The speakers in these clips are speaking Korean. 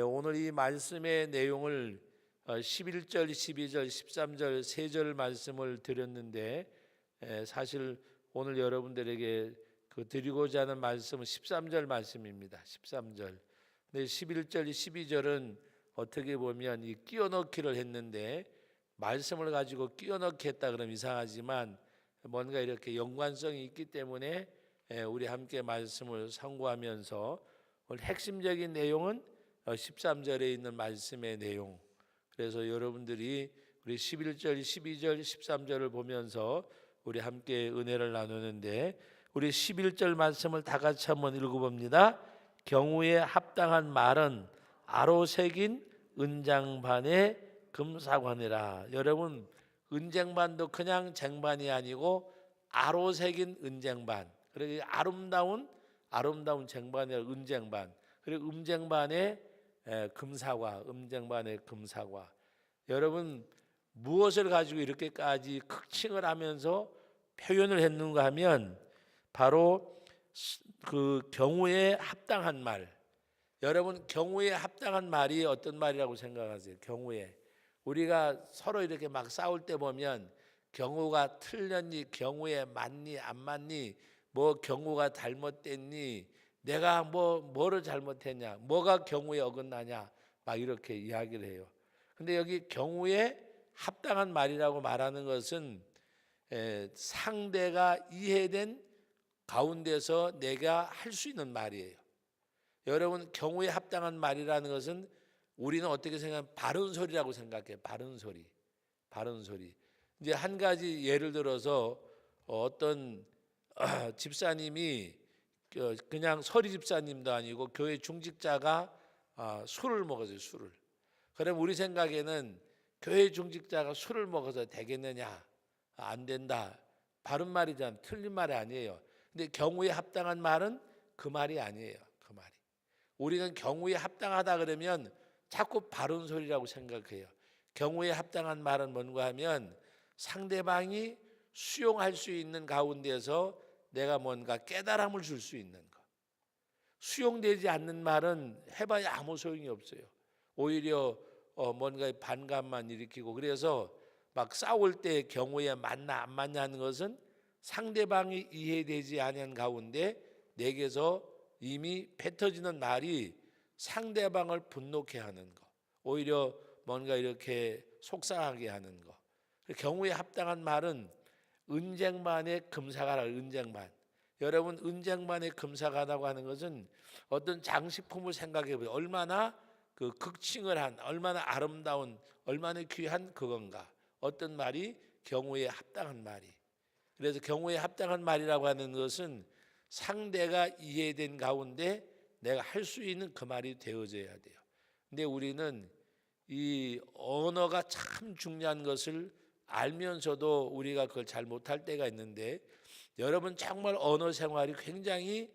오늘 이 말씀의 내용을 11절, 12절, 13절 세 절 말씀을 드렸는데 사실 오늘 여러분들에게 드리고자 하는 말씀은 13절 말씀입니다. 13절. 근데 11절, 12절은 어떻게 보면 이 끼워 넣기를 했는데 말씀을 가지고 끼워 넣기 했다 그러면 이상하지만 뭔가 이렇게 연관성이 있기 때문에 우리 함께 말씀을 상고하면서 오늘 핵심적인 내용은 13절에 있는 말씀의 내용. 그래서 여러분들이 우리 11절, 12절, 13절을 보면서 우리 함께 은혜를 나누는데 우리 11절 말씀을 다 같이 한번 읽어봅니다. 경우에 합당한 말은 아로 새긴 은장반의 금사관이라. 여러분 은쟁반도 그냥 쟁반이 아니고 아로 새긴 은쟁반. 그리고 아름다운 쟁반이라 은쟁반. 그리고 음쟁반의 금사과, 음쟁반의 금사과. 여러분 무엇을 가지고 이렇게까지 극칭을 하면서 표현을 했는가 하면 바로 그 경우에 합당한 말. 여러분 경우에 합당한 말이 어떤 말이라고 생각하세요? 경우에 우리가 서로 이렇게 막 싸울 때 보면 경우가 틀렸니? 경우에 맞니? 안 맞니? 뭐 경우가 잘못됐니? 내가 뭐를 잘못했냐? 뭐가 경우에 어긋나냐? 막 이렇게 이야기를 해요. 근데 여기 경우에 합당한 말이라고 말하는 것은 상대가 이해된 가운데서 내가 할 수 있는 말이에요. 여러분 경우에 합당한 말이라는 것은 우리는 어떻게 생각하면 바른 소리라고 생각해요. 바른 소리. 바른 소리. 이제 한 가지 예를 들어서 어떤 집사님이 그냥 서리 집사님도 아니고 교회 중직자가 술을 먹었어요. 술을. 그럼 우리 생각에는 교회 중직자가 술을 먹어서 되겠느냐? 안 된다. 바른 말이잖아. 틀린 말이 아니에요. 근데 경우에 합당한 말은 그 말이 아니에요. 그 말이. 우리는 경우에 합당하다 그러면 자꾸 바른 소리라고 생각해요. 경우에 합당한 말은 뭔가 하면 상대방이 수용할 수 있는 가운데서 내가 뭔가 깨달음을 줄 수 있는 것. 수용되지 않는 말은 해봐야 아무 소용이 없어요. 오히려 뭔가 반감만 일으키고 그래서 막 싸울 때 경우에 맞나 안 맞냐 하는 것은 상대방이 이해되지 않은 가운데 내게서 이미 뱉어지는 말이 상대방을 분노케 하는 것, 오히려 뭔가 이렇게 속상하게 하는 것. 경우에 합당한 말은 은쟁반의 금사가라. 은쟁반. 여러분 은쟁반의 금사가라고 하는 것은 어떤 장식품을 생각해 보세요. 얼마나 그 극칭을 한, 얼마나 아름다운, 얼마나 귀한 그건가. 어떤 말이 경우에 합당한 말이. 그래서 경우에 합당한 말이라고 하는 것은 상대가 이해된 가운데 내가 할 수 있는 그 말이 되어져야 돼요. 근데 우리는 이 언어가 참 중요한 것을 알면서도 우리가 그걸 잘 못할 때가 있는데 여러분 정말 언어 생활이 굉장히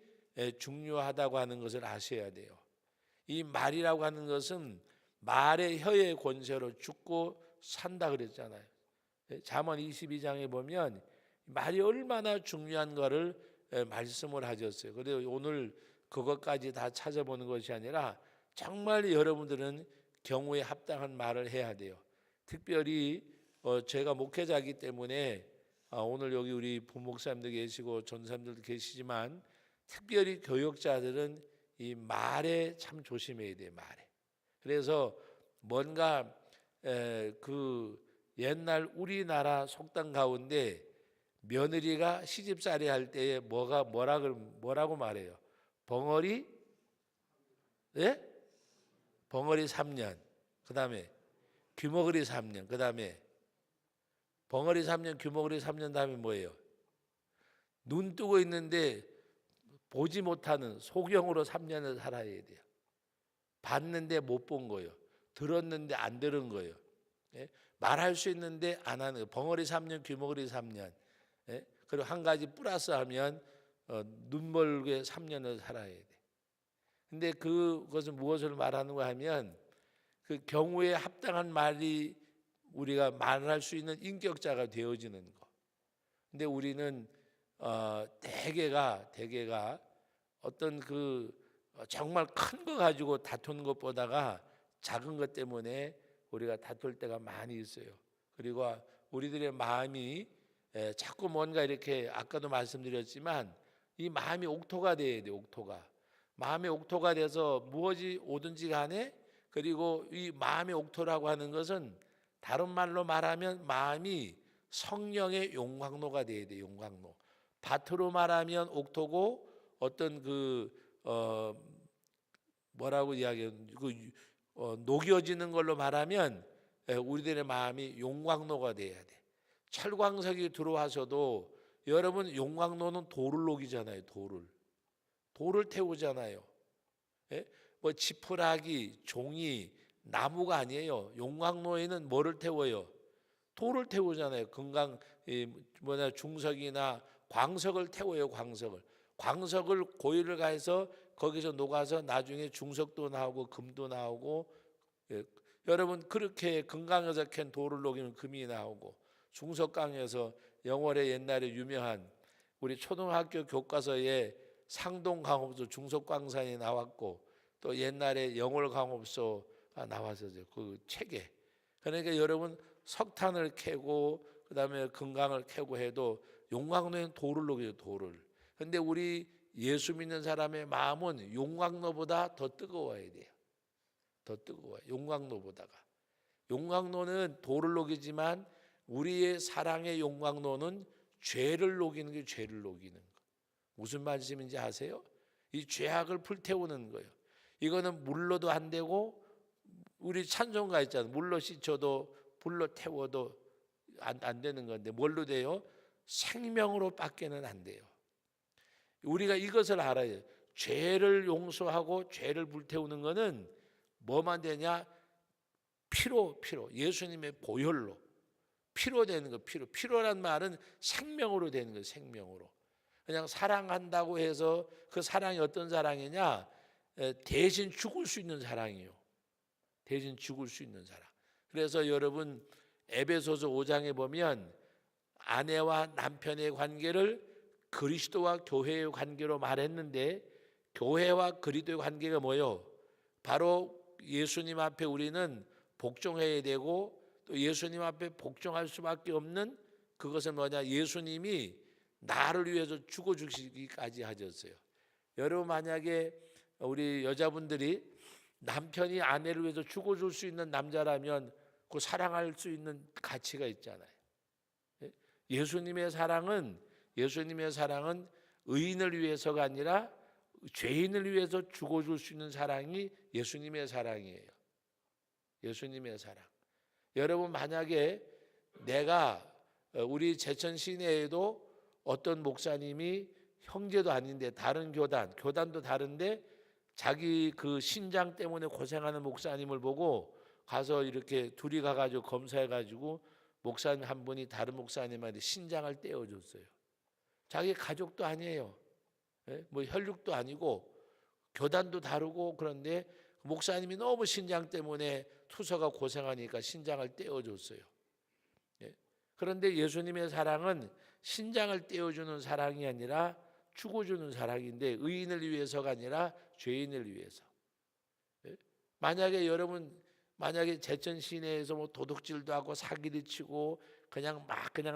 중요하다고 하는 것을 아셔야 돼요. 이 말이라고 하는 것은 말의 혀의 권세로 죽고 산다 그랬잖아요. 잠언 22장에 보면 말이 얼마나 중요한 거를 말씀을 하셨어요. 그래서 오늘 그것까지 다 찾아보는 것이 아니라 정말 여러분들은 경우에 합당한 말을 해야 돼요. 특별히 제가 목회자이기 때문에 오늘 여기 우리 부목사님도 계시고 전사님들도 계시지만 특별히 교역자들은 이 말에 참 조심해야 돼요. 말에. 그래서 뭔가 그 옛날 우리나라 속담 가운데 며느리가 시집살이 할 때에 뭐라고 말해요? 벙어리? 예? 벙어리 3년. 그다음에 귀머거리 3년. 그다음에 벙어리 3년, 귀머거리 3년 다음에 뭐예요? 눈 뜨고 있는데 보지 못하는 소경으로 3년을 살아야 돼요. 봤는데 못 본 거예요. 들었는데 안 들은 거예요. 예? 말할 수 있는데 안 하는 거예요. 벙어리 3년, 귀머거리 3년. 예? 그리고 한 가지 플러스하면 눈멀게 3년을 살아야 돼. 근데 그것은 무엇을 말하는가 하면 그 경우에 합당한 말이 우리가 말할 수 있는 인격자가 되어지는 거. 근데 우리는 대개가 어떤 그 정말 큰 거 가지고 다투는 것보다가 작은 것 때문에 우리가 다툴 때가 많이 있어요. 그리고 우리들의 마음이 자꾸 뭔가 이렇게 아까도 말씀드렸지만 이 마음이 옥토가 돼야 돼요. 옥토가. 마음의 옥토가 돼서 무엇이 오든지 간에, 그리고 이 마음의 옥토라고 하는 것은 다른 말로 말하면 마음이 성령의 용광로가 돼야 돼요. 용광로. 밭으로 말하면 옥토고, 어떤 뭐라고 이야기해요? 녹여지는 걸로 말하면 우리들의 마음이 용광로가 돼야 돼. 철광석이 들어와서도 여러분, 용광로는 돌을 녹이잖아요. 돌을 태우잖아요. 예? 뭐 지푸라기, 종이, 나무가 아니에요. 용광로에는 뭐를 태워요? 돌을 태우잖아요. 중석이나 광석을 태워요. 광석을 고유를 가해서 거기서 녹아서 나중에 중석도 나오고 금도 나오고, 여러분 그렇게 금강에서 캔 돌을 녹이면 금이 나오고, 중석강에서 영월에 옛날에 유명한 우리 초등학교 교과서에 상동강업소 중석광산이 나왔고, 또 옛날에 영월강업소가 나왔었죠. 그 책에. 그러니까 여러분 석탄을 캐고 그다음에 금강을 캐고 해도 용광로에는 돌을 녹여요. 돌을. 근데 우리 예수 믿는 사람의 마음은 용광로보다 더 뜨거워야 돼요. 더 뜨거워요. 용광로보다가. 용광로는 돌을 녹이지만 우리의 사랑의 용광로는 죄를 녹이는 게, 죄를 녹이는 거. 무슨 말씀인지 아세요? 이 죄악을 불태우는 거예요. 이거는 물로도 안 되고, 우리 찬송가 있잖아요. 물로 씻혀도 불로 태워도 안 되는 건데 뭘로 돼요? 생명으로 밖에는 안 돼요. 우리가 이것을 알아야 돼요. 죄를 용서하고 죄를 불태우는 거는 뭐만 되냐? 피로. 예수님의 보혈로. 피로 되는 거. 피로란 말은 생명으로 되는 거예요. 생명으로. 그냥 사랑한다고 해서 그 사랑이 어떤 사랑이냐? 대신 죽을 수 있는 사랑이요. 대신 죽을 수 있는 사랑. 그래서 여러분 에베소서 5장에 보면 아내와 남편의 관계를 그리스도와 교회의 관계로 말했는데, 교회와 그리스도의 관계가 뭐예요? 바로 예수님 앞에 우리는 복종해야 되고, 또 예수님 앞에 복종할 수밖에 없는 그것은 뭐냐? 예수님이 나를 위해서 죽어주시기까지 하셨어요. 여러분 만약에 우리 여자분들이 남편이 아내를 위해서 죽어줄 수 있는 남자라면 그 사랑할 수 있는 가치가 있잖아요. 예수님의 사랑은 의인을 위해서가 아니라 죄인을 위해서 죽어줄 수 있는 사랑이 예수님의 사랑이에요. 예수님의 사랑. 여러분 만약에 내가 우리 제천 시내에도 어떤 목사님이 형제도 아닌데 다른 교단도 다른데 자기 그 신장 때문에 고생하는 목사님을 보고 가서 이렇게 둘이 가가지고 검사해가지고 목사님 한 분이 다른 목사님한테 신장을 떼어줬어요. 자기 가족도 아니에요. 뭐 혈육도 아니고 교단도 다르고, 그런데 목사님이 너무 신장 때문에 투서가 고생하니까 신장을 떼어줬어요. 그런데 예수님의 사랑은 신장을 떼어주는 사랑이 아니라 죽어주는 사랑인데, 의인을 위해서가 아니라 죄인을 위해서. 만약에 제천 시내에서 뭐 도둑질도 하고 사기도 치고 그냥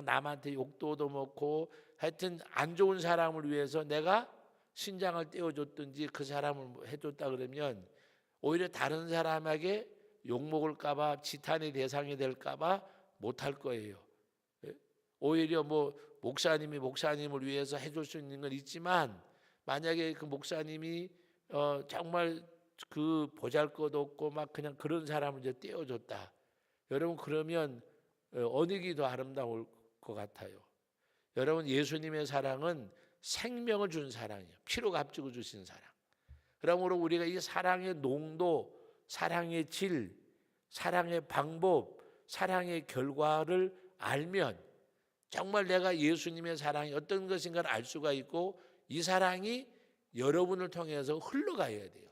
남한테 욕도 얻어먹고 하여튼 안 좋은 사람을 위해서 내가 신장을 떼어줬든지 그 사람을 해줬다 그러면 오히려 다른 사람에게 욕먹을까봐, 지탄의 대상이 될까봐 못할 거예요. 오히려 뭐 목사님을 위해서 해줄 수 있는 건 있지만, 만약에 그 목사님이 정말 그 보잘것없고 막 그냥 그런 사람을 이제 떼어줬다. 여러분 그러면 어느 게 더 아름다울 것 같아요? 여러분 예수님의 사랑은 생명을 준 사랑이에요. 피로 값지고 주신 사랑. 그러므로 우리가 이 사랑의 농도, 사랑의 질, 사랑의 방법, 사랑의 결과를 알면 정말 내가 예수님의 사랑이 어떤 것인가를 알 수가 있고, 이 사랑이 여러분을 통해서 흘러가야 돼요.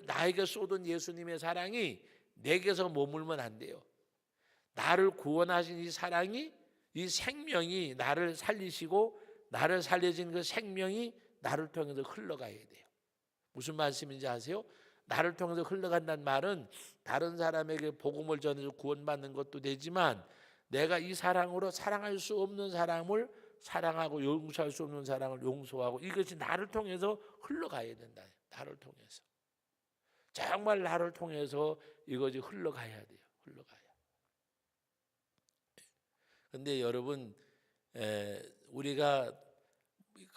나에게 쏟은 예수님의 사랑이 내게서 머물면 안 돼요. 나를 구원하신 이 사랑이, 이 생명이 나를 살리시고 나를 살려진 그 생명이 나를 통해서 흘러가야 돼요. 무슨 말씀인지 아세요? 나를 통해서 흘러간다는 말은 다른 사람에게 복음을 전해서 구원받는 것도 되지만 내가 이 사랑으로 사랑할 수 없는 사람을 사랑하고 용서할 수 없는 사람을 용서하고 이것이 나를 통해서 흘러가야 된다. 나를 통해서. 정말 나를 통해서 이것이 흘러가야 돼요. 흘러가야. 근데 여러분 우리가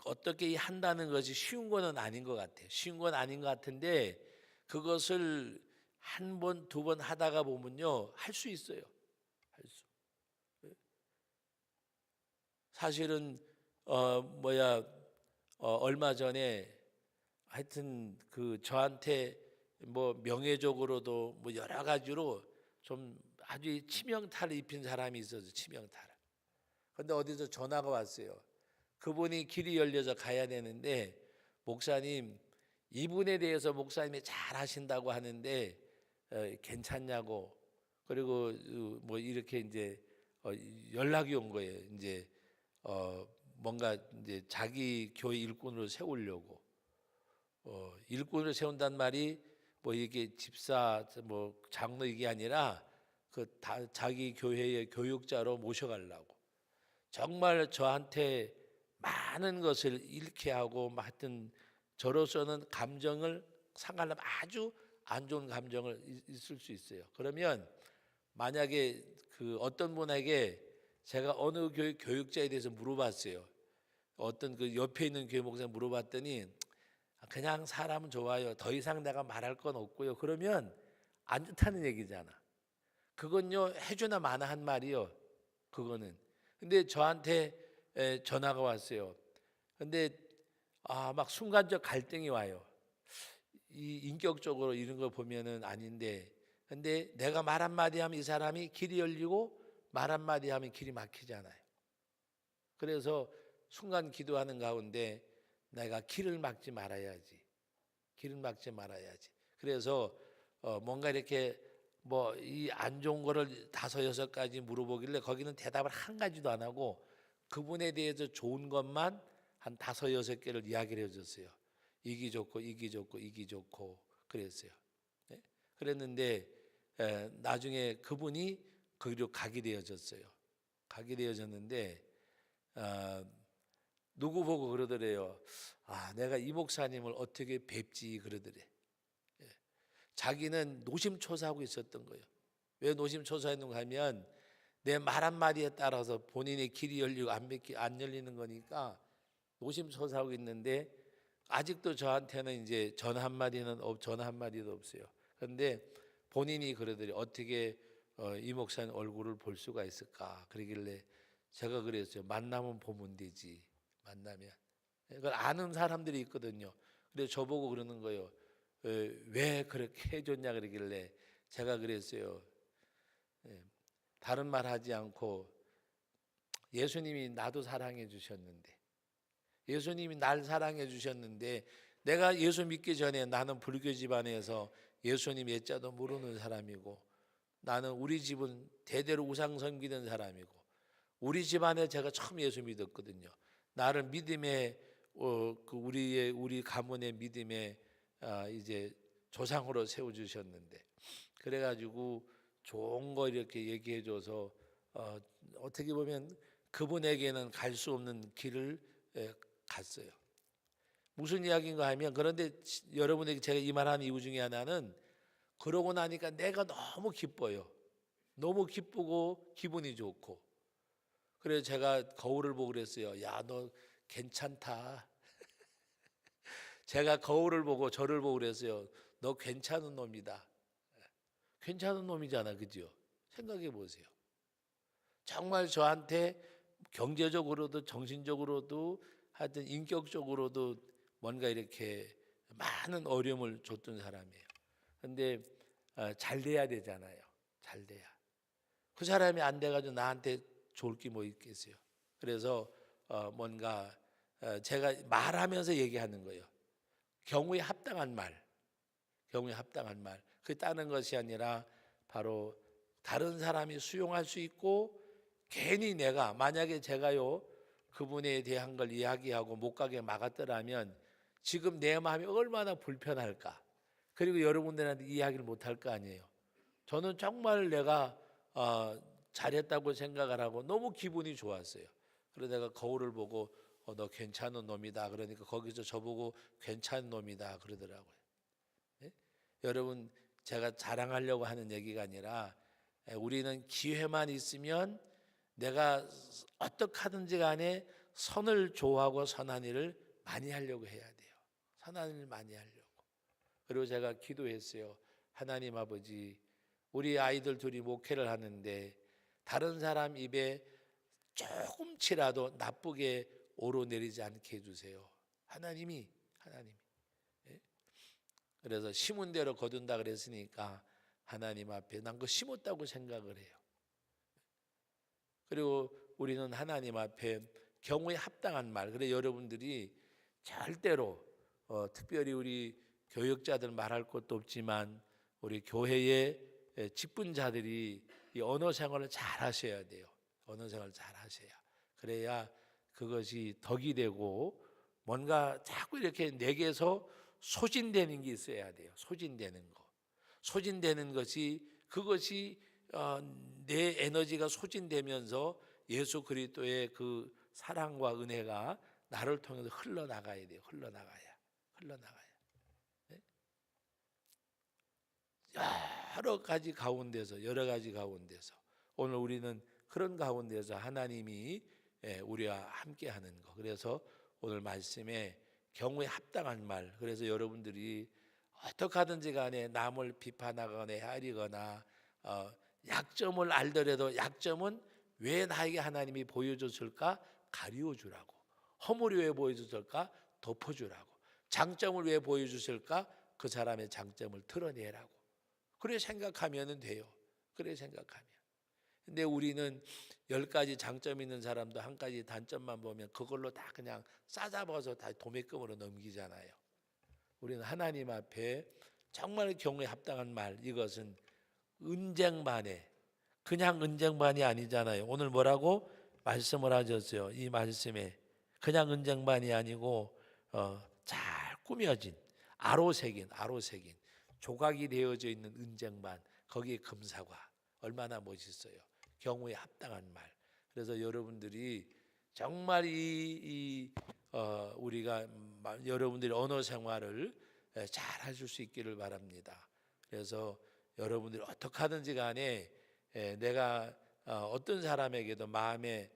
어떻게 한다는 것이 쉬운 거는 아닌 것 같아요. 쉬운 건 아닌 것 같은데 그것을 한 번, 두 번 하다가 보면요. 할 수 있어요. 할 수. 사실은 얼마 전에 하여튼 그 저한테 뭐 명예적으로도 뭐 여러 가지로 좀 아주 치명타를 입힌 사람이 있어서 치명타를. 근데 어디서 전화가 왔어요. 그분이 길이 열려서 가야 되는데 목사님 이분에 대해서 목사님이 잘 하신다고 하는데 괜찮냐고 그리고 뭐 이렇게 이제 연락이 온 거예요. 이제 뭔가 이제 자기 교회 일꾼으로 세우려고 일꾼으로 세운단 말이 뭐 이게 집사 뭐 장로 이게 아니라 그 자기 교회의 교육자로 모셔가려고 정말 저한테 많은 것을 잃게 하고 하여튼 저로서는 감정을 상하려면 아주 안 좋은 감정을 있을 수 있어요. 그러면 만약에 그 어떤 분에게 제가 어느 교회 교육자에 대해서 물어봤어요. 어떤 그 옆에 있는 교회 목사 물어봤더니 그냥 사람은 좋아요. 더 이상 내가 말할 건 없고요. 그러면 안 좋다는 얘기잖아. 그건요 해주나 마나 한 말이요. 그거는. 근데 저한테 전화가 왔어요. 근데 막 순간적 갈등이 와요. 이 인격적으로 이런 걸 보면은 아닌데, 근데 내가 말 한마디 하면 이 사람이 길이 열리고 말 한마디 하면 길이 막히잖아요. 그래서 순간 기도하는 가운데 내가 길을 막지 말아야지. 길을 막지 말아야지. 그래서 뭔가 이렇게 뭐 이 안 좋은 거를 다섯 여섯 가지 물어보길래 거기는 대답을 한 가지도 안 하고 그분에 대해서 좋은 것만 한 다섯 여섯 개를 이야기를 해줬어요. 이기 좋고 이기 좋고 이기 좋고 그랬어요. 네? 그랬는데 나중에 그분이 거기로 가게 되어졌어요. 가게 되어졌는데 누구 보고 그러더래요. 내가 이 목사님을 어떻게 뵙지 그러더래. 자기는 노심초사하고 있었던 거예요. 왜 노심초사했는가 하면 내 말 한마디에 따라서 본인의 길이 열리고 안 열리는 거니까 노심초사하고 있는데 아직도 저한테는 이제 전화 한마디도 없어요. 그런데 본인이 그러더니 어떻게 이 목사님 얼굴을 볼 수가 있을까? 그러길래 제가 그랬어요. 만나면 보면 되지. 만나면. 그걸 아는 사람들이 있거든요. 그래서 저보고 그러는 거예요. 왜 그렇게 해줬냐 그러길래 제가 그랬어요. 다른 말 하지 않고 예수님이 나도 사랑해 주셨는데 예수님이 날 사랑해 주셨는데 내가 예수 믿기 전에 나는 불교 집안에서 예수님 예자도 모르는 사람이고 나는 우리 집은 대대로 우상 섬기던 사람이고 우리 집안에 제가 처음 예수 믿었거든요. 나를 믿음의 우리 가문의 믿음의 이제 조상으로 세워 주셨는데 그래가지고 좋은 거 이렇게 얘기해줘서 어떻게 보면 그분에게는 갈 수 없는 길을 갔어요. 무슨 이야기인가 하면 그런데 여러분에게 제가 이 말하는 이유 중에 하나는 그러고 나니까 내가 너무 기뻐요. 너무 기쁘고 기분이 좋고 그래서 제가 거울을 보고 그랬어요. 야, 너 괜찮다. 제가 거울을 보고 저를 보고 그랬어요. 너 괜찮은 놈이다. 괜찮은 놈이잖아, 그죠? 생각해 보세요. 정말 저한테 경제적으로도 정신적으로도 하여튼 인격적으로도 뭔가 이렇게 많은 어려움을 줬던 사람이에요. 근데 잘 돼야 되잖아요. 잘 돼야. 그 사람이 안 돼가지고 나한테 좋을 게 뭐 있겠어요. 그래서 뭔가 제가 말하면서 얘기하는 거예요. 경우에 합당한 말, 경우에 합당한 말. 그게 다른 것이 아니라 바로 다른 사람이 수용할 수 있고 괜히 내가 만약에 제가요 그분에 대한 걸 이야기하고 못 가게 막았더라면 지금 내 마음이 얼마나 불편할까. 그리고 여러분들한테 이야기를 못할 거 아니에요. 저는 정말 내가 잘했다고 생각을 하고 너무 기분이 좋았어요. 그래서 내가 거울을 보고 너 괜찮은 놈이다. 그러니까 거기서 저보고 괜찮은 놈이다 그러더라고요. 예? 여러분, 제가 자랑하려고 하는 얘기가 아니라 우리는 기회만 있으면 내가 어떻게 하든지 간에 선을 좋아하고 선한 일을 많이 하려고 해야 돼요. 선한 일을 많이 하려고. 그리고 제가 기도했어요. 하나님 아버지, 우리 아이들 둘이 목회를 하는데 다른 사람 입에 조금치라도 나쁘게 오르내리지 않게 해주세요. 하나님. 예? 그래서 심은 대로 거둔다 그랬으니까 하나님 앞에 난 그 심었다고 생각을 해요. 그리고 우리는 하나님 앞에 경우에 합당한 말. 그래 여러분들이 절대로 특별히 우리 교역자들 말할 것도 없지만 우리 교회의 직분자들이 이 언어 생활을 잘 하셔야 돼요. 언어 생활을 잘 하셔야. 그래야 그것이 덕이 되고 뭔가 자꾸 이렇게 내게서 소진되는 게 있어야 돼요. 소진되는 거. 소진되는 것이 그것이 내 에너지가 소진되면서 예수 그리스도의 그 사랑과 은혜가 나를 통해서 흘러나가야 돼요. 흘러나가야. 네? 여러 가지 가운데서 오늘 우리는 그런 가운데서 하나님이 우리와 함께하는 거. 그래서 오늘 말씀에 경우에 합당한 말. 그래서 여러분들이 어떻게 하든지 간에 남을 비판하거나 헤아리거나 약점을 알더라도 약점은 왜 나에게 하나님이 보여줬을까? 가리워주라고. 허물이 왜 보여줬을까? 덮어주라고. 장점을 왜 보여주실까? 그 사람의 장점을 드러내라고. 그래 생각하면 돼요. 그래 생각하면. 근데 우리는 10가지 장점 있는 사람도 한 가지 단점만 보면 그걸로 다 그냥 싸잡아서 다 도매금으로 넘기잖아요. 우리는 하나님 앞에 정말 경우에 합당한 말, 이것은 은쟁반에, 그냥 은쟁반이 아니잖아요. 오늘 뭐라고 말씀을 하셨어요. 이 말씀에 그냥 은쟁반이 아니고 잘 꾸며진 아로새긴 조각이 되어져 있는 은쟁반, 거기에 금사과, 얼마나 멋있어요. 경우에 합당한 말. 그래서 여러분들이 정말 우리가 여러분들이 언어 생활을 잘 하실 수 있기를 바랍니다. 그래서 여러분들이 어떻게 하든지 간에 내가 어떤 사람에게도 마음에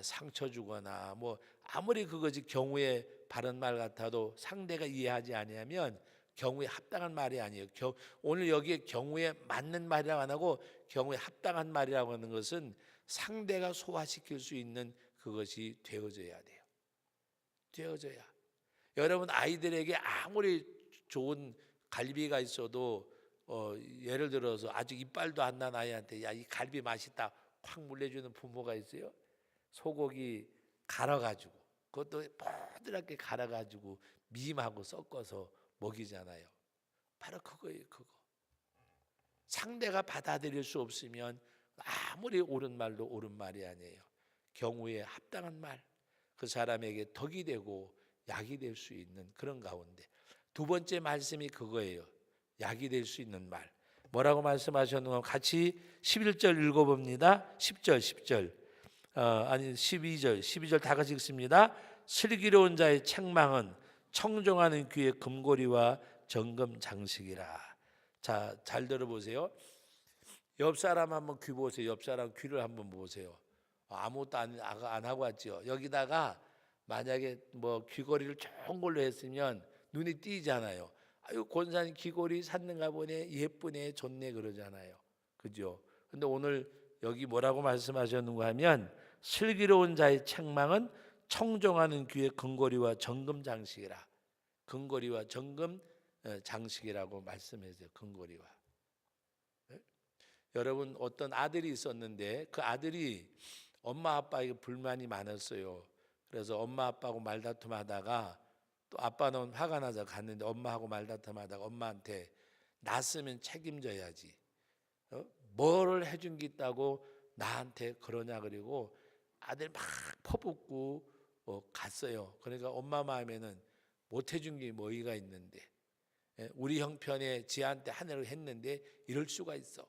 상처 주거나 뭐 아무리 그것이 경우에 바른 말 같아도 상대가 이해하지 아니하면 경우에 합당한 말이 아니에요. 오늘 여기에 경우에 맞는 말이라고 안 하고 경우에 합당한 말이라고 하는 것은 상대가 소화시킬 수 있는 그것이 되어져야 돼요. 되어져야. 여러분 아이들에게 아무리 좋은 갈비가 있어도 예를 들어서 아직 이빨도 안 난 아이한테 야, 이 갈비 맛있다 확 물려주는 부모가 있어요. 소고기 갈아가지고 그것도 포들하게 갈아가지고 미림하고 섞어서 먹이잖아요. 바로 그거예요. 그거. 상대가 받아들일 수 없으면 아무리 옳은 말도 옳은 말이 아니에요. 경우에 합당한 말, 그 사람에게 덕이 되고 약이 될 수 있는 그런 가운데 두 번째 말씀이 그거예요. 약이 될 수 있는 말. 뭐라고 말씀하셨는가? 같이 11절 읽어봅니다. 10절 12절 다 같이 읽습니다. 슬기로운 자의 책망은 청종하는 귀의 금고리와 정금 장식이라. 자, 잘 들어보세요. 옆 사람 한번 귀 보세요. 옆 사람 귀를 한번 보세요. 아무것도 안 하고 왔죠. 여기다가 만약에 뭐 귀걸이를 좋은 걸로 했으면 눈이 띄잖아요. 아유, 권사님 귀걸이 샀는가 보네, 예쁘네, 좋네 그러잖아요. 그죠? 근데 오늘 여기 뭐라고 말씀하셨는가 하면 슬기로운 자의 책망은 청종하는 귀의 금고리와 정금 장식이라. 금고리와 정금 장식이라고 말씀했어요. 금고리와. 네? 여러분 어떤 아들이 있었는데 그 아들이 엄마 아빠에게 불만이 많았어요. 그래서 엄마 아빠하고 말다툼하다가 또 아빠는 화가 나서 갔는데 엄마하고 말다툼하다가 엄마한테 낳았으면 책임져야지. 뭐를 해준 게 있다고 나한테 그러냐 그리고 아들 막 퍼붓고 갔어요. 그러니까 엄마 마음에는 못해준 게 뭐가 있는데, 우리 형편에 지한테 하늘을 했는데 이럴 수가 있어.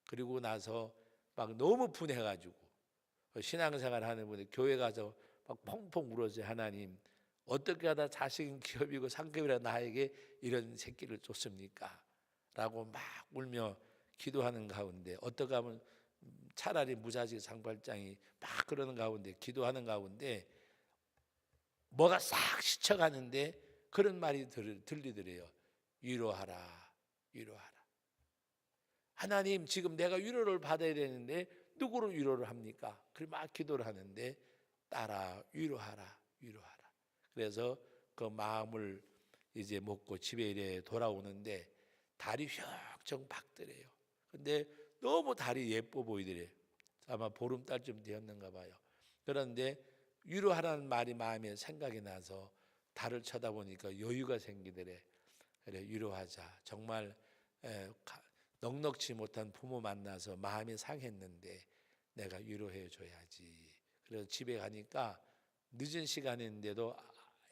그리고 나서 막 너무 분해가지고 신앙생활 하는 분이 교회 가서 막 펑펑 울어서 하나님 어떻게 하다 자식은 기업이고 상급이라 나에게 이런 새끼를 줬습니까? 라고 막 울며 기도하는 가운데 어떻게 하면 차라리 무자식 상발장이 막 그러는 가운데 기도하는 가운데 뭐가 싹 스쳐가는데 그런 말이 들리더래요. 위로하라, 위로하라. 하나님 지금 내가 위로를 받아야 되는데 누구를 위로를 합니까? 그래 막 기도를 하는데 따라 위로하라, 위로하라. 그래서 그 마음을 이제 먹고 집에 이래 돌아오는데 달이 휘쩍 박더래요. 근데 너무 달이 예뻐 보이더래요. 아마 보름달쯤 되었는가 봐요. 그런데 위로하라는 말이 마음에 생각이 나서 달을 쳐다보니까 여유가 생기더래. 그래 위로하자. 정말 넉넉지 못한 부모 만나서 마음이 상했는데 내가 위로해 줘야지. 그래서 집에 가니까 늦은 시간인데도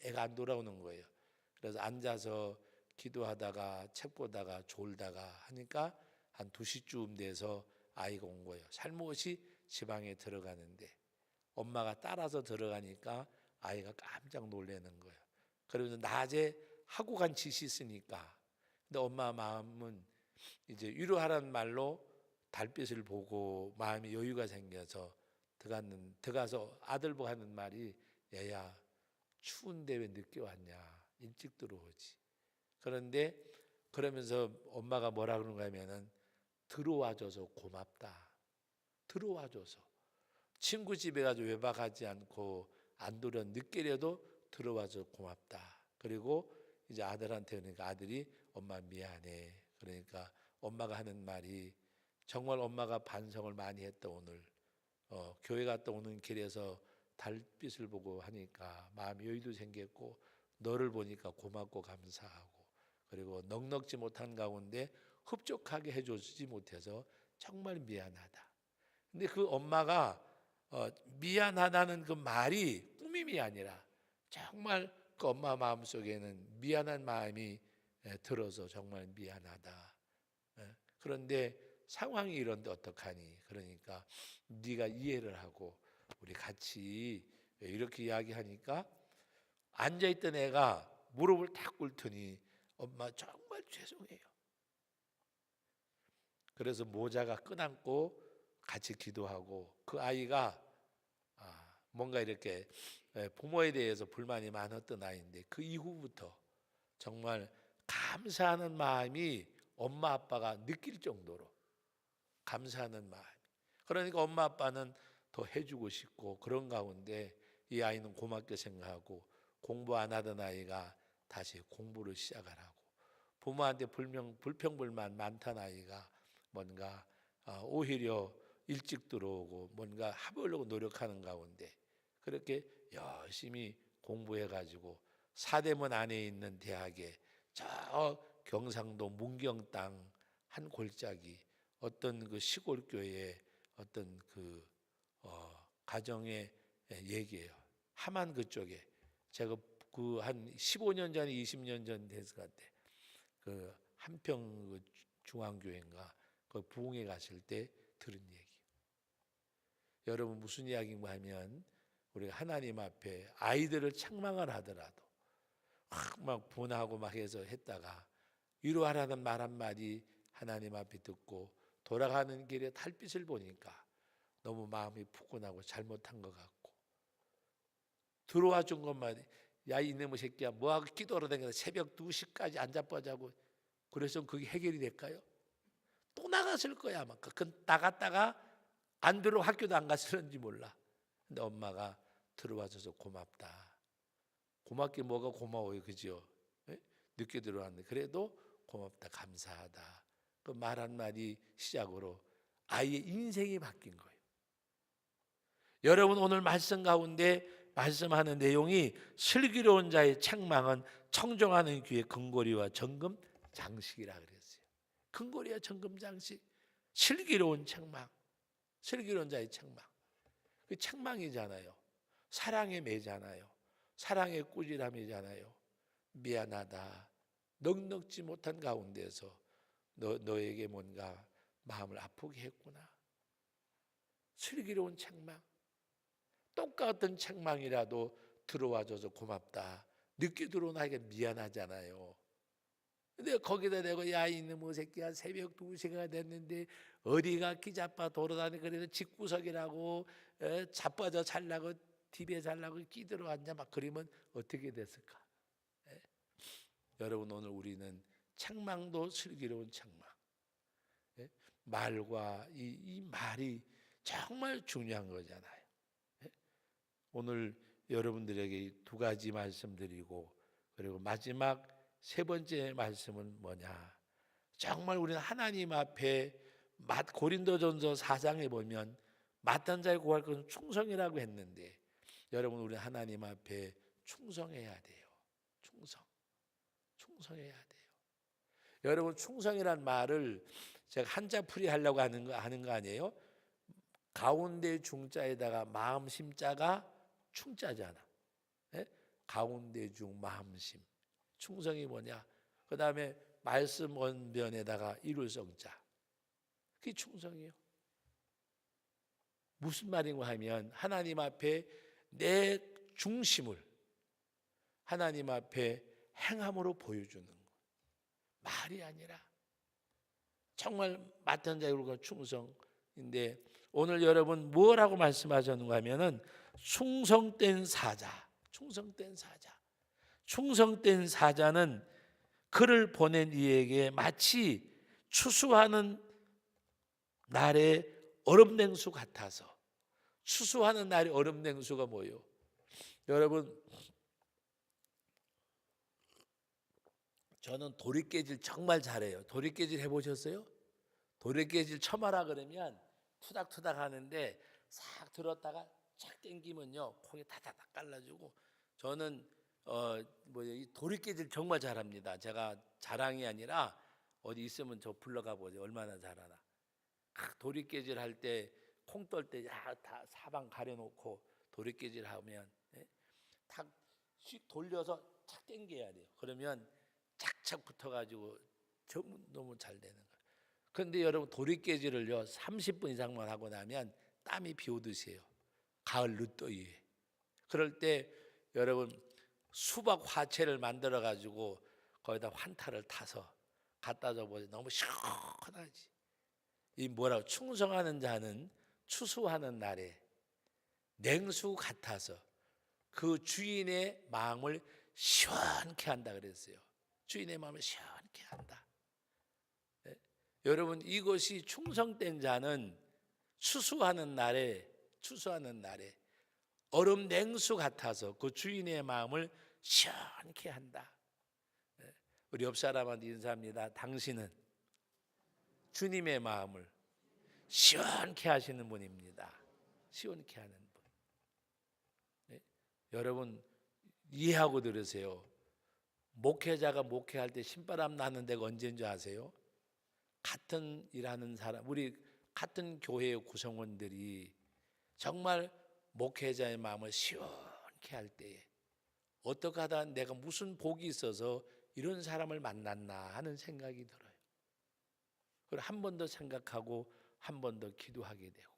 애가 안 돌아오는 거예요. 그래서 앉아서 기도하다가 책 보다가 졸다가 하니까 한 2시쯤 돼서 아이가 온 거예요. 살못이 지방에 들어가는데 엄마가 따라서 들어가니까 아이가 깜짝 놀라는 거예요. 그러면서 낮에 하고 간 짓이 있으니까. 근데 엄마 마음은 이제 위로하라는 말로 달빛을 보고 마음이 여유가 생겨서 들어가서 아들 보고 하는 말이 얘야 추운데 왜 늦게 왔냐 일찍 들어오지. 그런데 그러면서 엄마가 뭐라 그런가 하면은 들어와줘서 고맙다. 들어와줘서 친구 집에 가서 외박하지 않고 안도려 늦게라도 들어와서 고맙다. 그리고 이제 아들한테 그러니까 아들이 엄마 미안해. 그러니까 엄마가 하는 말이 정말 엄마가 반성을 많이 했다. 오늘 교회 갔다 오는 길에서 달빛을 보고 하니까 마음이 여유도 생겼고 너를 보니까 고맙고 감사하고 그리고 넉넉지 못한 가운데 흡족하게 해주지 못해서 정말 미안하다. 근데 그 엄마가 미안하다는 그 말이 꾸밈이 아니라 정말 그 엄마 마음속에는 미안한 마음이 들어서 정말 미안하다. 그런데 상황이 이런데 어떡하니? 그러니까 네가 이해를 하고 우리 같이 이렇게 이야기하니까 앉아있던 애가 무릎을 탁 꿇더니 엄마 정말 죄송해요. 그래서 모자가 끄남고 같이 기도하고 그 아이가 뭔가 이렇게 부모에 대해서 불만이 많았던 아이인데 그 이후부터 정말 감사하는 마음이 엄마 아빠가 느낄 정도로 감사하는 마음. 그러니까 엄마 아빠는 더 해주고 싶고 그런 가운데 이 아이는 고맙게 생각하고 공부 안 하던 아이가 다시 공부를 시작을 하고 부모한테 불평불만 많던 아이가 뭔가 오히려 일찍 들어오고 뭔가 해보려고 노력하는 가운데 그렇게 열심히 공부해가지고 사대문 안에 있는 대학에 저 경상도 문경 땅 한 골짜기 어떤 그 시골 교회의 어떤 그 가정의 얘기예요. 하만 그쪽에 제가 그 한 15년 전, 20년 전 됐을 것 같아. 그 한평 그 중앙교회인가 그 부흥회 갔을 때 들은 얘기. 여러분 무슨 이야기인가 하면 우리가 하나님 앞에 아이들을 책망을 하더라도 막 분하고 막 해서 했다가 위로하라는 말 한마디 하나님 앞에 듣고 돌아가는 길에 달빛을 보니까 너무 마음이 푸근하고 잘못한 것 같고 들어와 준 것만 야 이놈의 새끼야 뭐하고 기도하러 다니냐 새벽 2시까지 안 자빠자고 그래서 그게 해결이 될까요? 또 나갔을 거야 아마. 그 나갔다가 안 들어 학교도 안 갔을지 몰라. 근데 엄마가 들어와줘서 고맙다. 고맙게 뭐가 고마워요, 그죠? 늦게 들어왔는데 그래도 고맙다, 감사하다. 그 말 한마디 시작으로 아이의 인생이 바뀐 거예요. 여러분 오늘 말씀 가운데 말씀하는 내용이 슬기로운 자의 책망은 청정하는 귀의 금고리와 정금 장식이라 그랬어요. 금고리와 정금 장식, 슬기로운 책망, 슬기로운 자의 책망. 그 책망이잖아요. 사랑의 매잖아요. 사랑의 꾸지람이잖아요. 미안하다. 넉넉지 못한 가운데서 너에게 뭔가 마음을 아프게 했구나. 슬기로운 책망, 똑같은 책망이라도 들어와줘서 고맙다. 늦게 들어온 아이가 미안하잖아요. 근데 거기다 대고 야 이놈의 새끼야 새벽 2시가 됐는데 어디가 기자빠 돌아다니 그래도 집구석이라고 자빠져 잘라고 TV에 잘라고 끼들어 앉아 막 그러면 어떻게 됐을까? 예? 여러분 오늘 우리는 책망도 슬기로운 책망. 예? 말과 이 말이 정말 중요한 거잖아요. 예? 오늘 여러분들에게 2가지 말씀드리고 그리고 마지막 3번째 말씀은 뭐냐? 정말 우리는 하나님 앞에 고린도전서 4장에 보면 맡은 자의 구할 것은 충성이라고 했는데 여러분 우리 하나님 앞에 충성해야 돼요. 충성해야 돼요. 여러분 충성이란 말을 제가 한자풀이 하려고 하는 거 아니에요? 가운데 중자에다가 마음 심자가 충자잖아. 예? 가운데 중 마음 심. 충성이 뭐냐? 그 다음에 말씀 원변에다가 이룰성자. 그게 충성이에요. 무슨 말인가 하면 하나님 앞에 내 중심을 하나님 앞에 행함으로 보여주는 것. 말이 아니라 정말 맡은 자의 충성인데 오늘 여러분 뭐라고 말씀하셨는가 하면은 충성된 사자. 충성된 사자는 그를 보낸 이에게 마치 추수하는 날의 얼음냉수 같아서. 추수하는 날의 얼음냉수가 뭐예요? 여러분 저는 도리깨질 정말 잘해요. 도리깨질 해보셨어요? 도리깨질 처마라 그러면 투닥투닥 하는데 싹 들었다가 착 당기면요 콩이 다다닥 갈라지고 저는 이 도리깨질 정말 잘합니다. 제가 자랑이 아니라 어디 있으면 저 불러가 보세요. 얼마나 잘하나. 도리깨질 할 때 콩 떨 때 다 사방 가려놓고 도리깨질 하면 탁씩 돌려서 착 당겨야 돼요. 그러면 착착 붙어가지고 너무 잘 되는 거예요. 그런데 여러분 도리깨질을요 30분 이상만 하고 나면 땀이 비오듯이 해요. 가을 늦더위에. 그럴 때 여러분 수박 화채를 만들어 가지고 거기다 환타를 타서 갖다 줘 보세요. 너무 시원하지. 이 뭐라고 충성하는 자는 추수하는 날에 냉수 같아서 그 주인의 마음을 시원케 한다 그랬어요. 주인의 마음을 시원케 한다. 네? 여러분 이것이 충성된 자는 추수하는 날에 얼음 냉수 같아서 그 주인의 마음을 시원케 한다. 네? 우리 옆 사람한테 인사합니다. 당신은 주님의 마음을 시원케 하시는 분입니다. 시원케 하는 분. 네? 여러분 이해하고 들으세요. 목회자가 목회할 때 신바람 나는 데가 언제인 줄 아세요? 같은 일하는 사람, 우리 같은 교회의 구성원들이 정말 목회자의 마음을 시원케 할 때에 어떻게 하다 내가 무슨 복이 있어서 이런 사람을 만났나 하는 생각이 들어요. 그걸 한 번 더 생각하고 한 번 더 기도하게 되고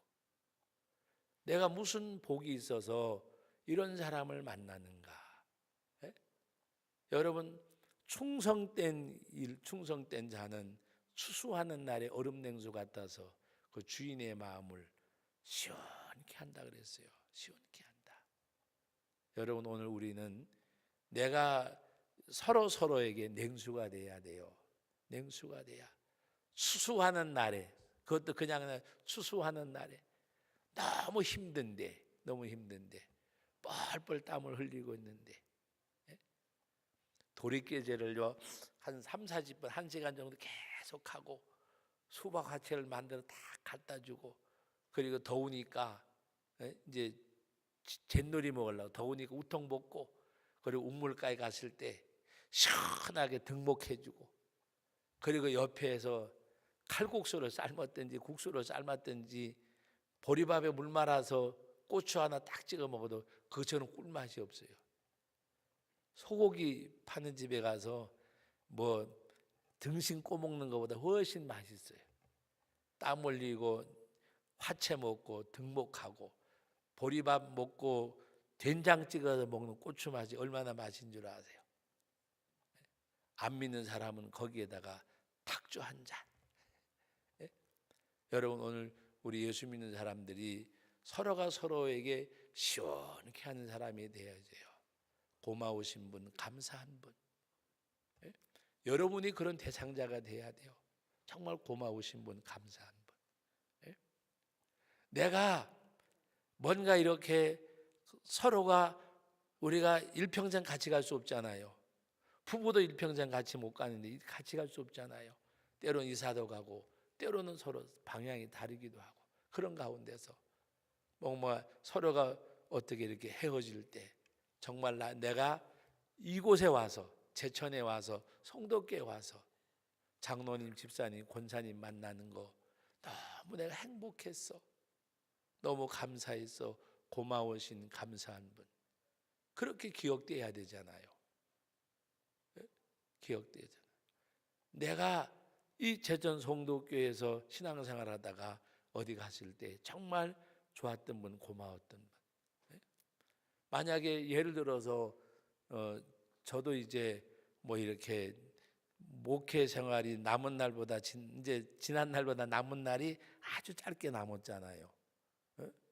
내가 무슨 복이 있어서 이런 사람을 만나는가. 네? 여러분 충성된 자는 추수하는 날에 얼음냉수 같아서 그 주인의 마음을 시원케 한다 그랬어요. 시원케 한다. 여러분 오늘 우리는 내가 서로에게 냉수가 돼야 돼요. 냉수가 돼야 추수하는 날에 그것도 그냥 추수하는 날에 너무 힘든데 뻘뻘 땀을 흘리고 있는데 도리깨질을요 한 3-40분 1시간 정도 계속하고 수박 화채를 만들어 다 갖다 주고 그리고 더우니까 이제 잿놀이 먹으려고 더우니까 우통 벗고 그리고 우물가에 갔을 때 시원하게 등목해주고 그리고 옆에서 칼국수를 삶았든지 국수를 삶았든지 보리밥에 물 말아서 고추 하나 딱 찍어 먹어도 그처럼 꿀맛이 없어요. 소고기 파는 집에 가서 뭐 등심 꼬먹는 것보다 훨씬 맛있어요. 땀 흘리고 화채 먹고 등목하고 보리밥 먹고 된장 찍어서 먹는 고추 맛이 얼마나 맛있는 줄 아세요? 안 믿는 사람은 거기에다가 탁주 한 잔. 예? 여러분, 오늘 우리 예수 믿는 사람들이 서로가 서로에게 시원케 하는 사람이 되어야 돼요. 고마우신 분, 감사한 분. 예? 여러분이 그런 대상자가 돼야 돼요. 정말 고마우신 분, 감사한 분. 예? 내가 뭔가 이렇게 서로가 우리가 일평생 같이 갈 수 없잖아요. 부부도 일평생 같이 못 가는데 같이 갈 수 없잖아요. 때로는 이사도 가고 때로는 서로 방향이 다르기도 하고 그런 가운데서 뭔가 서로가 어떻게 이렇게 헤어질 때 정말 내가 이곳에 와서 제천에 와서 성도교에 와서 장로님, 집사님, 권사님 만나는 거 너무 내가 행복했어. 너무 감사했어. 고마우신 감사한 분. 그렇게 기억돼야 되잖아요. 기억되잖아요. 내가 이 제천 성도교회에서 신앙생활 하다가 어디 갔을 때 정말 좋았던 분, 고마웠던 분. 만약에 예를 들어서 저도 이제 뭐 이렇게 목회 생활이 남은 날보다 이제 지난 날보다 남은 날이 아주 짧게 남았잖아요.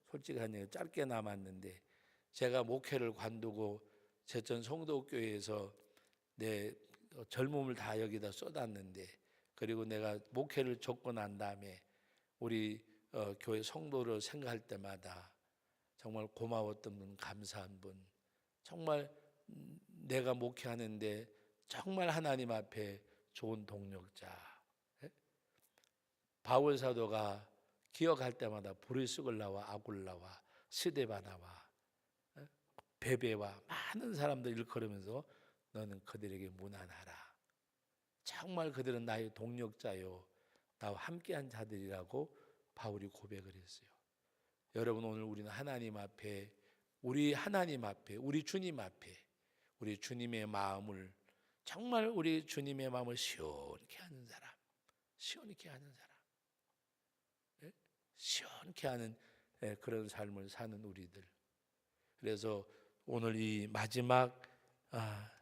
솔직한 얘기 짧게 남았는데 제가 목회를 관두고 제천 성도교회에서 내 젊음을 다 여기다 쏟았는데 그리고 내가 목회를 접고 난 다음에 우리 교회 성도를 생각할 때마다 정말 고마웠던 분, 감사한 분, 정말 내가 목회하는데 정말 하나님 앞에 좋은 동력자. 바울 사도가 기억할 때마다 브리스글라와 아굴라와 스데바나와 베베와 많은 사람들 일컬으면서 너는 그들에게 무난하라. 정말 그들은 나의 동력자요, 나와 함께한 자들이라고 바울이 고백을 했어요. 여러분, 오늘 우리는 하나님 앞에, 우리 하나님 앞에, 우리 주님 앞에, 우리 주님의 마음을 정말 우리 주님의 마음을 시원케 하는 사람, 시원케 하는 사람, 시원케 하는 그런 삶을 사는 우리들. 그래서 오늘 이 마지막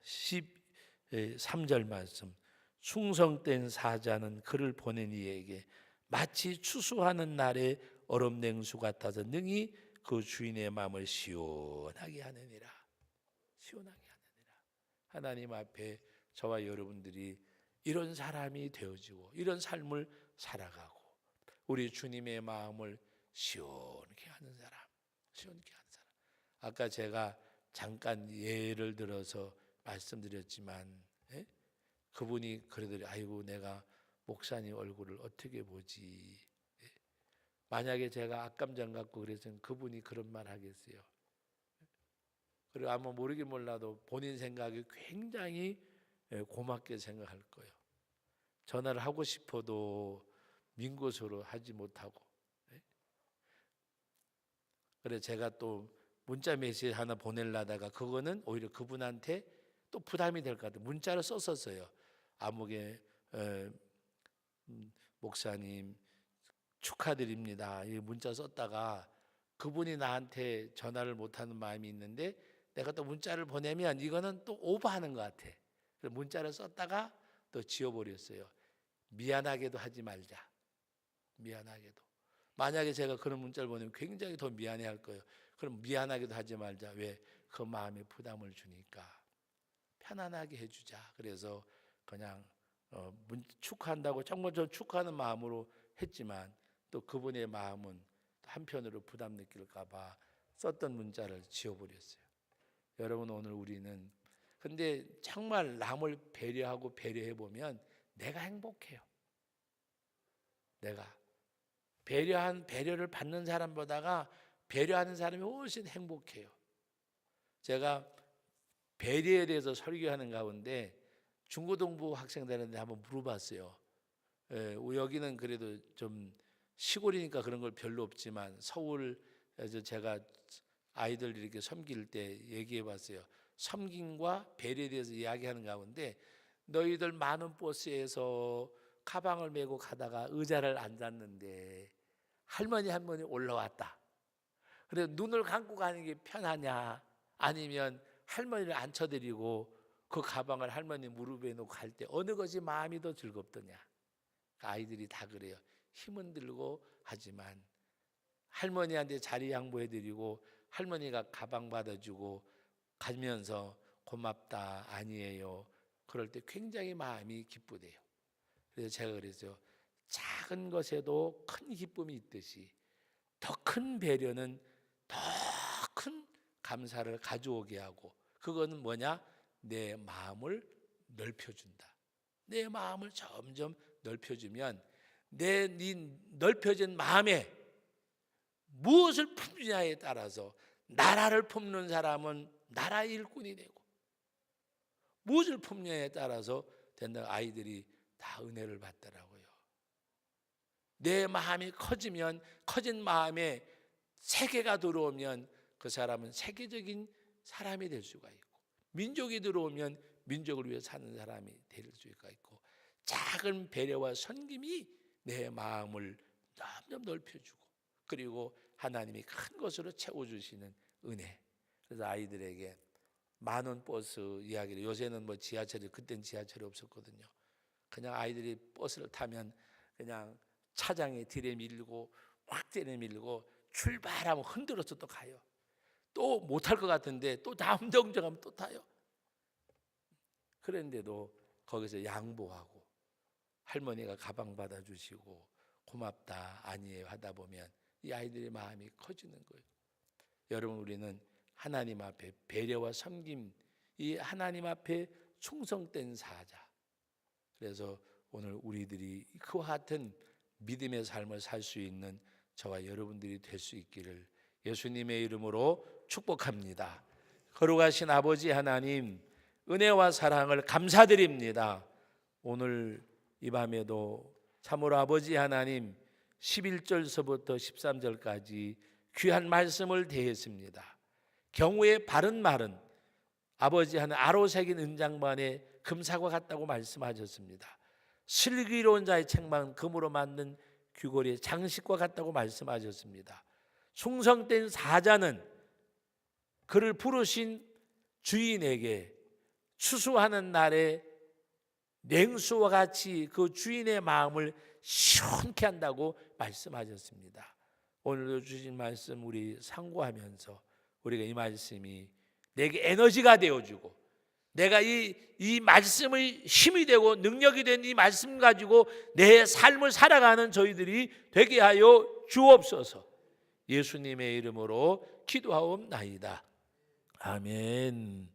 13절 말씀, 충성된 사자는 그를 보낸 이에게 마치 추수하는 날의 얼음 냉수 같아서 능히 그 주인의 마음을 시원하게 하느니라. 시원하게 하느니라. 하나님 앞에 저와 여러분들이 이런 사람이 되어지고 이런 삶을 살아가고 우리 주님의 마음을 시원케 하는 사람, 시원케 하는 사람. 아까 제가 잠깐 예를 들어서 말씀드렸지만 그분이 그러더니 아이고 내가 목사님 얼굴을 어떻게 보지. 만약에 제가 악감정 갖고 그랬으면 그분이 그런 말 하겠어요. 그리고 아마 모르긴 몰라도 본인 생각이 굉장히 고맙게 생각할 거예요. 전화를 하고 싶어도 민곳으로 하지 못하고. 그래서 제가 또 문자 메시지 하나 보내려다가 그거는 오히려 그분한테 또 부담이 될 것 같아요. 문자를 썼었어요. 아무개 목사님 축하드립니다. 이 문자 썼다가 그분이 나한테 전화를 못하는 마음이 있는데 내가 또 문자를 보내면 이거는 또 오버하는 것 같아. 그래서 문자를 썼다가 또 지워버렸어요. 미안하게도 하지 말자. 미안하게도. 만약에 제가 그런 문자를 보내면 굉장히 더 미안해할 거예요. 그럼 미안하게도 하지 말자. 왜? 그 마음에 부담을 주니까 편안하게 해주자. 그래서 그냥 축하한다고 정말 저 축하하는 마음으로 했지만 또 그분의 마음은 한편으로 부담 느낄까 봐 썼던 문자를 지워버렸어요. 여러분, 오늘 우리는 근데 정말 남을 배려하고 배려해 보면 내가 행복해요. 내가 배려를 받는 사람보다가 배려하는 사람이 훨씬 행복해요. 제가 배려에 대해서 설교하는 가운데 중고등부 학생들한테 한번 물어봤어요. 여기는 그래도 좀 시골이니까 그런 걸 별로 없지만 서울에서 제가 아이들 이렇게 섬길 때 얘기해 봤어요. 섬김과 배려에 대해서 이야기하는 가운데 너희들 많은 버스에서 가방을 메고 가다가 의자를 앉았는데 할머니 한 분이 올라왔다. 그래 눈을 감고 가는 게 편하냐 아니면 할머니를 앉혀드리고 그 가방을 할머니 무릎에 놓고 갈 때 어느 것이 마음이 더 즐겁더냐. 아이들이 다 그래요. 힘은 들고 하지만 할머니한테 자리 양보해드리고 할머니가 가방 받아주고 가면서 고맙다 아니에요. 그럴 때 굉장히 마음이 기쁘대요. 그래서 제가 그랬죠. 작은 것에도 큰 기쁨이 있듯이 더 큰 배려는 더 큰 감사를 가져오게 하고 그거는 뭐냐? 내 마음을 넓혀준다. 내 마음을 점점 넓혀주면 네 넓혀진 마음에 무엇을 품느냐에 따라서 나라를 품는 사람은 나라의 일꾼이 되고 무엇을 품느냐에 따라서 된다. 아이들이 다 은혜를 받더라고요. 내 마음이 커지면 커진 마음에 세계가 들어오면 그 사람은 세계적인 사람이 될 수가 있고 민족이 들어오면 민족을 위해 사는 사람이 될 수가 있고 작은 배려와 섬김이 내 마음을 점점 넓혀주고 그리고 하나님이 큰 것으로 채워주시는 은혜. 그래서 아이들에게 만원 버스 이야기를 요새는 뭐 지하철이 그땐 지하철이 없었거든요. 그냥 아이들이 버스를 타면 그냥 차장에 들이밀고 확 들이밀고 출발하면 흔들어서 또 가요. 또 못할 것 같은데 또 다음 정거하면 또 타요. 그런데도 거기서 양보하고 할머니가 가방 받아주시고 고맙다 아니에요 하다 보면 이 아이들의 마음이 커지는 거예요. 여러분 우리는 하나님 앞에 배려와 섬김 이 하나님 앞에 충성된 사자. 그래서 오늘 우리들이 그와 같은 믿음의 삶을 살 수 있는 저와 여러분들이 될 수 있기를 예수님의 이름으로 축복합니다. 거룩하신 아버지 하나님 은혜와 사랑을 감사드립니다. 오늘 이 밤에도 참으로 아버지 하나님 11절서부터 13절까지 귀한 말씀을 대했습니다. 경우의 바른 말은 아버지 하나님 아로새긴 은장반에 금사과 같다고 말씀하셨습니다. 슬기로운 자의 책망은 금으로 만든 귀걸이의 장식과 같다고 말씀하셨습니다. 충성된 사자는 그를 부르신 주인에게 추수하는 날에 냉수와 같이 그 주인의 마음을 시원케 한다고 말씀하셨습니다. 오늘도 주신 말씀 우리 상고하면서 우리가 이 말씀이 내게 에너지가 되어주고 내가 이 말씀의 힘이 되고 능력이 된 이 말씀 가지고 내 삶을 살아가는 저희들이 되게 하여 주옵소서. 예수님의 이름으로 기도하옵나이다. 아멘.